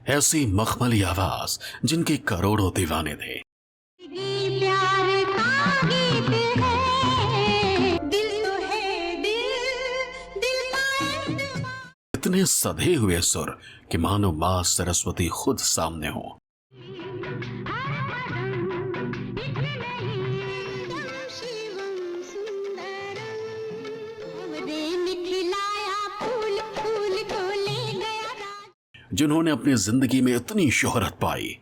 ऐसी मखमली आवाज जिनके करोड़ों दीवाने थे। प्यार का गीत है, दिल तो है दिल का एतबार। इतने सधे हुए सुर कि मानो मां सरस्वती खुद सामने हो। शिवम सुंदरम, रे मिथिलाया फूल फूल को ले गया राज। जिन्होंने अपनी जिंदगी में इतनी शोहरत पाई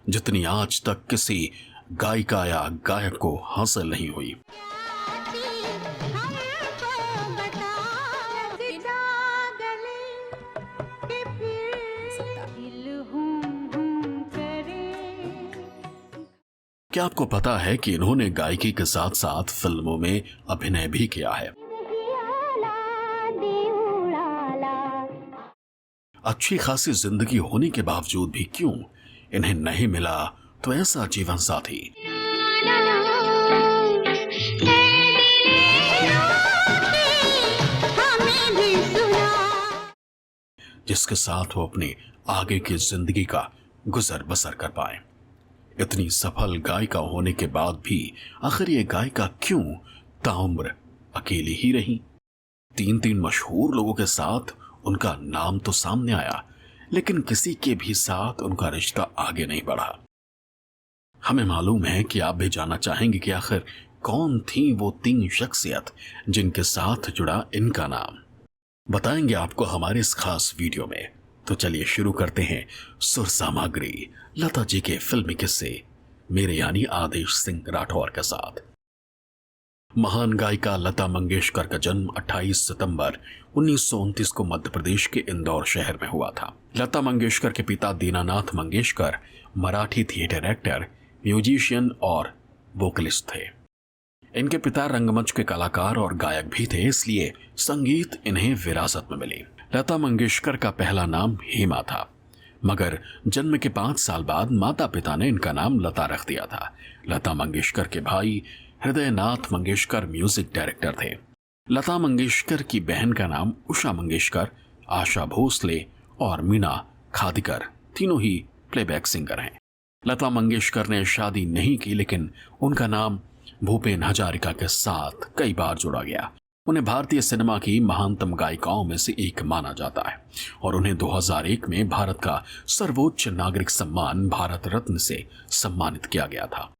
जितनी आज तक किसी गायिका या गायक को हासिल नहीं हुई। क्या आपको पता है कि इन्होंने गायकी के साथ साथ फिल्मों में अभिनय भी किया है? अच्छी खासी जिंदगी होने के बावजूद भी क्यों इन्हें नहीं मिला तो ऐसा जीवन साथी जिसके साथ वो अपने आगे की जिंदगी का गुजर बसर कर पाए। इतनी सफल गायिका होने के बाद भी आखिर ये गायिका क्यों ताउम्र अकेली ही रही? तीन मशहूर लोगों के साथ उनका नाम तो सामने आया, लेकिन किसी के भी साथ उनका रिश्ता आगे नहीं बढ़ा। हमें मालूम है कि आप भी जानना चाहेंगे कि आखिर कौन थी वो 3 शख्सियत जिनके साथ जुड़ा इनका नाम। बताएंगे आपको हमारे इस खास वीडियो में। तो चलिए शुरू करते हैं सुर सामग्री लता जी के फिल्मी किस्से मेरे यानी आदेश सिंह राठौर के साथ। महान गायिका लता मंगेशकर का जन्म 28 सितंबर 1929 को मध्य प्रदेश के इंदौर शहर में हुआ था। लता मंगेशकर के पिता Dinanath Mangeshkar Marathi theatre actor, musician और वोकलिस्ट थे। इनके पिता रंगमंच के कलाकार और गायक भी थे, इसलिए संगीत इन्हें विरासत में मिली। लता मंगेशकर का पहला नाम हेमा था, मगर जन्म के 5 साल बाद माता पिता ने इनका नाम लता रख दिया था। लता मंगेशकर के भाई हृदयनाथ मंगेशकर म्यूजिक डायरेक्टर थे। लता मंगेशकर की बहन का नाम उषा मंगेशकर, आशा भोसले और मीना खादिकर तीनों ही प्लेबैक सिंगर हैं। लता मंगेशकर ने शादी नहीं की, लेकिन उनका नाम भूपेन हजारिका के साथ कई बार जोड़ा गया। उन्हें भारतीय सिनेमा की महानतम गायिकाओं में से एक माना जाता है और उन्हें 2001 में भारत का सर्वोच्च नागरिक सम्मान भारत रत्न से सम्मानित किया गया था।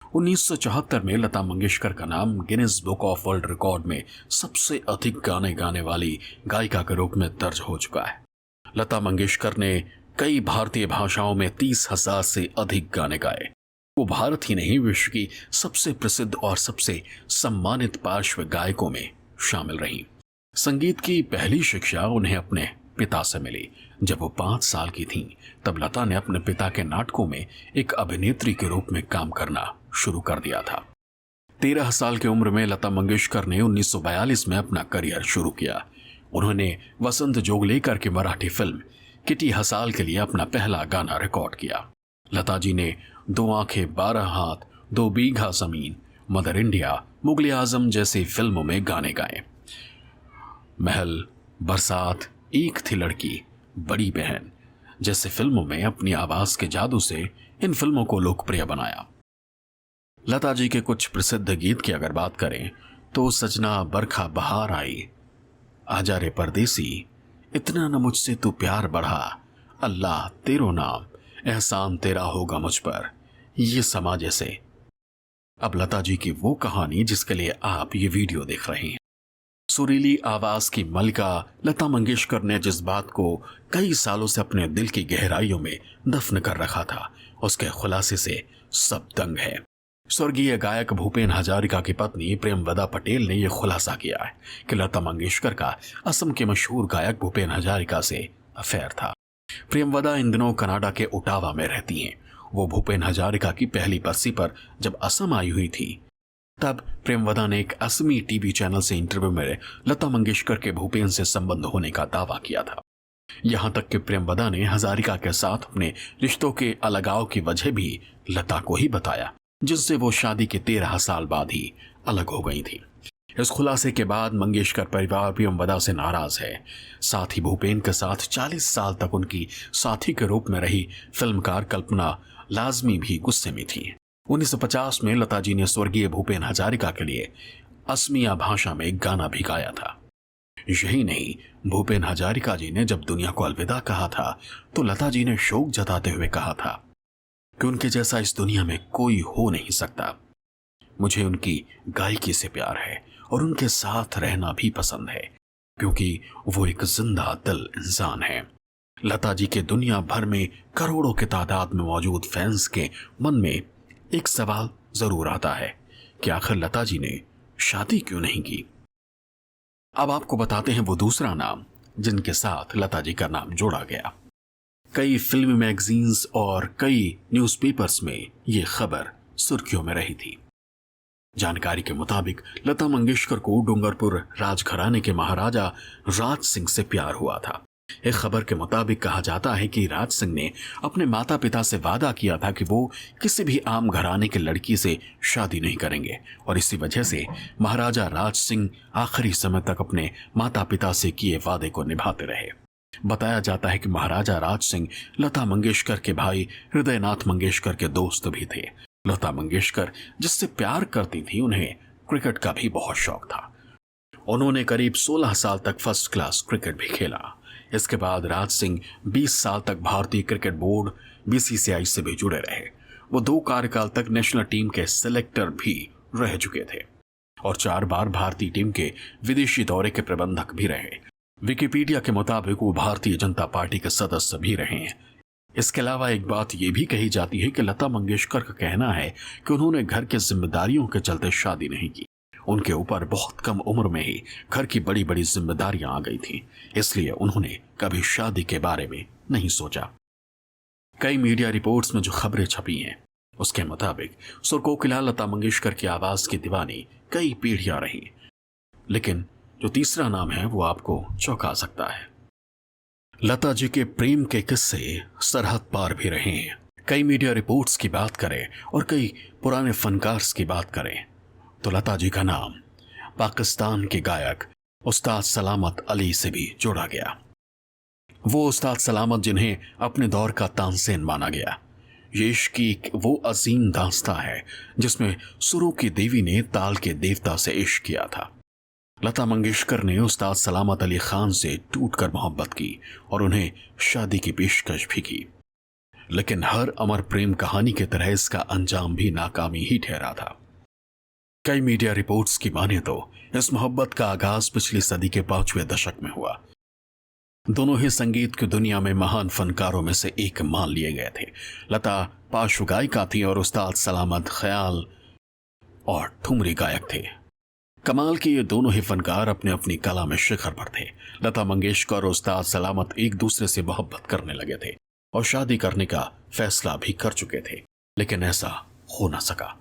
1974 में लता मंगेशकर का नाम Guinness book of world record में सबसे अधिक गाने गाने वाली गायिका के रूप में दर्ज हो चुका है। लता मंगेशकर ने कई भारतीय भाषाओं में 30,000 से अधिक गाने गाए। वो भारत ही नहीं, विश्व की सबसे प्रसिद्ध और सबसे सम्मानित पार्श्व गायकों में शामिल रही। संगीत की पहली शिक्षा उन्हें अपने पिता से मिली। जब वो 5 साल की थीं, तब लता ने अपने पिता के नाटकों में एक अभिनेत्री के रूप में काम करना शुरू कर दिया था। 13 साल की उम्र में लता मंगेशकर ने 1942 में अपना करियर शुरू किया। उन्होंने वसंत जोगलेकर की मराठी फिल्म किटी हसाल के लिए अपना पहला गाना रिकॉर्ड किया। लता जी ने 2 आंखें 12 हाथ, 2 बीघा जमीन, मदर इंडिया, मुगले आजम जैसी फिल्मों में गाने गाए। महल, बरसात, एक थी लड़की, बड़ी बहन जैसे फिल्मों में अपनी आवाज के जादू से इन फिल्मों को लोकप्रिय बनाया। लता जी के कुछ प्रसिद्ध गीत की अगर बात करें तो सजना बरखा बहार आई, आजा रे परदेसी, इतना न मुझसे तू प्यार बढ़ा, अल्लाह तेरो नाम, एहसान तेरा होगा मुझ पर, ये समा जैसे। अब लता जी की वो कहानी जिसके लिए आप ये वीडियो देख रहे हैं। सुरीली आवाज की मलिका लता मंगेशकर ने जिस बात को कई सालों से अपने दिल की गहराइयों में दफन कर रखा था, उसके खुलासे से सब दंग है। स्वर्गीय गायक भूपेन हजारिका की पत्नी प्रेमवदा पटेल ने यह खुलासा किया है कि लता मंगेशकर का असम के मशहूर गायक भूपेन हजारिका से अफेयर था। प्रेमवदा इन दिनों कनाडा के ओटावा में रहती हैं। वो भूपेन हजारिका की पहली बरसी पर जब असम आई हुई थी, तब प्रेमवदा ने एक असमी टीवी चैनल से इंटरव्यू में लता मंगेशकर के भूपेन से संबंध होने का दावा किया था। यहां तक कि प्रेमवदा ने हजारिका के साथ अपने रिश्तों के अलगाव की वजह भी लता को ही बताया, जिससे वो शादी के 13 साल बाद ही अलग हो गई थी। इस खुलासे के बाद मंगेशकर परिवार भी वदा से नाराज है। साथ ही भूपेन के साथ 40 साल तक उनकी साथी के रूप में रही फिल्मकार कल्पना लाजमी भी गुस्से में थी। 1950 में लता जी ने स्वर्गीय भूपेन हजारिका के लिए असमिया भाषा में एक गाना भी गाया था। यही नहीं, भूपेन हजारिका जी ने जब दुनिया को अलविदा कहा था तो लता जी ने शोक जताते हुए कहा था कि उनके जैसा इस दुनिया में कोई हो नहीं सकता। मुझे उनकी गायकी से प्यार है और उनके साथ रहना भी पसंद है, क्योंकि वो एक जिंदा दिल इंसान है। लता जी के दुनिया भर में करोड़ों की तादाद में मौजूद फैंस के मन में एक सवाल जरूर आता है कि आखिर लता जी ने शादी क्यों नहीं की। अब आपको बताते हैं वो दूसरा नाम जिनके साथ लता जी का नाम जोड़ा गया। कई फिल्मी मैगजीन्स और कई न्यूज़पेपर्स में ये खबर सुर्खियों में रही थी। जानकारी के मुताबिक लता मंगेशकर को डूंगरपुर राजघराने के महाराजा राज सिंह से प्यार हुआ था। एक खबर के मुताबिक कहा जाता है कि राज सिंह ने अपने माता पिता से वादा किया था कि वो किसी भी आम घराने की लड़की से शादी नहीं करेंगे, और इसी वजह से महाराजा राज सिंह आखिरी समय तक अपने माता पिता से किए वादे को निभाते रहे। बताया जाता है कि महाराजा राज सिंह लता मंगेशकर के भाई हृदयनाथ मंगेशकर के दोस्त भी थे। लता मंगेशकर जिससे प्यार करती थी, उन्हें क्रिकेट का भी बहुत शौक था। उन्होंने करीब 16 साल तक फर्स्ट क्लास क्रिकेट भी खेला। इसके बाद राज सिंह 20 साल तक भारतीय क्रिकेट बोर्ड BCCI से भी जुड़े रहे। वो 2 कार्यकाल तक नेशनल टीम के सिलेक्टर भी रह चुके थे और 4 बार भारतीय टीम के विदेशी दौरे के प्रबंधक भी रहे। विकिपीडिया के मुताबिक वो भारतीय जनता पार्टी के सदस्य भी रहे हैं। इसके अलावा एक बात यह भी कही जाती है कि लता मंगेशकर का कहना है कि उन्होंने घर की जिम्मेदारियों के चलते शादी नहीं की। उनके ऊपर बहुत कम उम्र में ही घर की बड़ी बड़ी जिम्मेदारियां आ गई थी, इसलिए उन्होंने कभी शादी के बारे में नहीं सोचा। कई मीडिया रिपोर्ट्स में जो खबरें छपी हैं उसके मुताबिक सुरकोकिला लता मंगेशकर की आवाज की दीवानी कई पीढ़ियां रही, लेकिन जो तीसरा नाम है वो आपको चौंका सकता है। लता जी के प्रेम के किस्से सरहद पार भी रहे हैं। कई मीडिया रिपोर्ट्स की बात करें और कई पुराने फनकार की बात करें तो लता जी का नाम पाकिस्तान के गायक उस्ताद सलामत अली से भी जोड़ा गया। वो उस्ताद सलामत जिन्हें अपने दौर का तानसेन माना गया। ये इश्क की वो अजीम दास्तां है जिसमें सुरों की देवी ने ताल के देवता से इश्क किया था। लता मंगेशकर ने उस्ताद सलामत अली खान से टूटकर मोहब्बत की और उन्हें शादी की पेशकश भी की, लेकिन हर अमर प्रेम कहानी की तरह इसका अंजाम भी नाकामी ही ठहरा था। कई मीडिया रिपोर्ट्स की माने तो इस मोहब्बत का आगाज पिछली सदी के 5वें दशक में हुआ। दोनों ही संगीत की दुनिया में महान फनकारों में से एक मान लिए गए थे। लता पार्श्व गायिका थी और उस्ताद सलामत ख्याल और ठुमरी गायक थे। कमाल की ये दोनों ही फनकार अपने अपनी कला में शिखर पर थे। लता मंगेशकर और उस्ताद सलामत एक दूसरे से मोहब्बत करने लगे थे और शादी करने का फैसला भी कर चुके थे, लेकिन ऐसा हो न सका।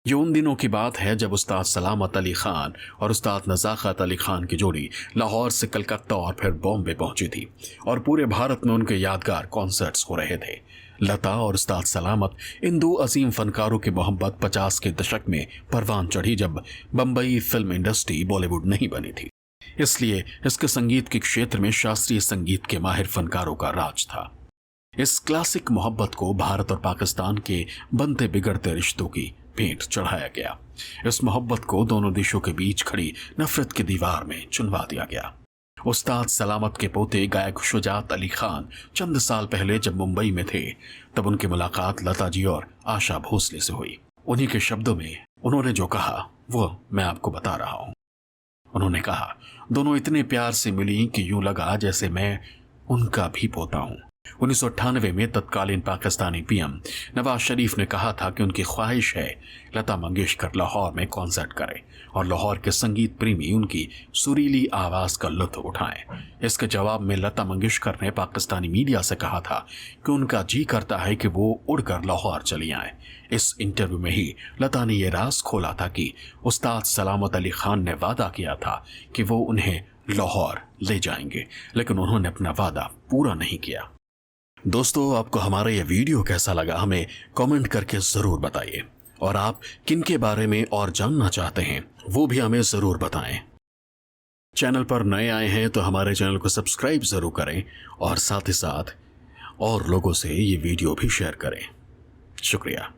ये उन दिनों की बात है जब उस्ताद सलामत अली खान और उस्ताद नज़ाकत अली खान की जोड़ी लाहौर से कलकत्ता और फिर बॉम्बे पहुंची थी और पूरे भारत में उनके यादगार कॉन्सर्ट्स हो रहे थे। लता और उस्ताद सलामत इन 2 अजीम फनकारों की मोहब्बत 50 के दशक में परवान चढ़ी जब बम्बई फिल्म इंडस्ट्री बॉलीवुड नहीं बनी थी। इसलिए इसके संगीत के क्षेत्र में शास्त्रीय संगीत के माहिर फनकारों का राज था। इस क्लासिक मोहब्बत को भारत और पाकिस्तान के बनते बिगड़ते रिश्तों की भेंट चढ़ाया गया। इस मोहब्बत को दोनों देशों के बीच खड़ी नफरत की दीवार में चुनवा दिया गया। उस्ताद सलामत के पोते गायक शुजात अली खान चंद साल पहले जब मुंबई में थे तब उनकी मुलाकात लता जी और आशा भोसले से हुई। उन्हीं के शब्दों में उन्होंने जो कहा वो मैं आपको बता रहा हूं। उन्होंने कहा, दोनों इतने प्यार से मिली कि यूं लगा जैसे मैं उनका भी पोता हूं। 1998 में तत्कालीन पाकिस्तानी PM नवाज शरीफ ने कहा था कि उनकी ख्वाहिश है लता मंगेशकर लाहौर में कॉन्सर्ट करें और लाहौर के संगीत प्रेमी उनकी सुरीली आवाज का लुत्फ उठाएं। इसके जवाब में लता मंगेशकर ने पाकिस्तानी मीडिया से कहा था कि उनका जी करता है कि वो उड़कर लाहौर चली आए। इस इंटरव्यू में ही लता ने यह राज खोला था कि उस्ताद सलामत अली खान ने वादा किया था कि वो उन्हें लाहौर ले जाएंगे, लेकिन उन्होंने अपना वादा पूरा नहीं किया। दोस्तों, आपको हमारा यह वीडियो कैसा लगा हमें कमेंट करके जरूर बताइए और आप किन के बारे में और जानना चाहते हैं वो भी हमें ज़रूर बताएं। चैनल पर नए आए हैं तो हमारे चैनल को सब्सक्राइब ज़रूर करें और साथ ही साथ और लोगों से ये वीडियो भी शेयर करें। शुक्रिया।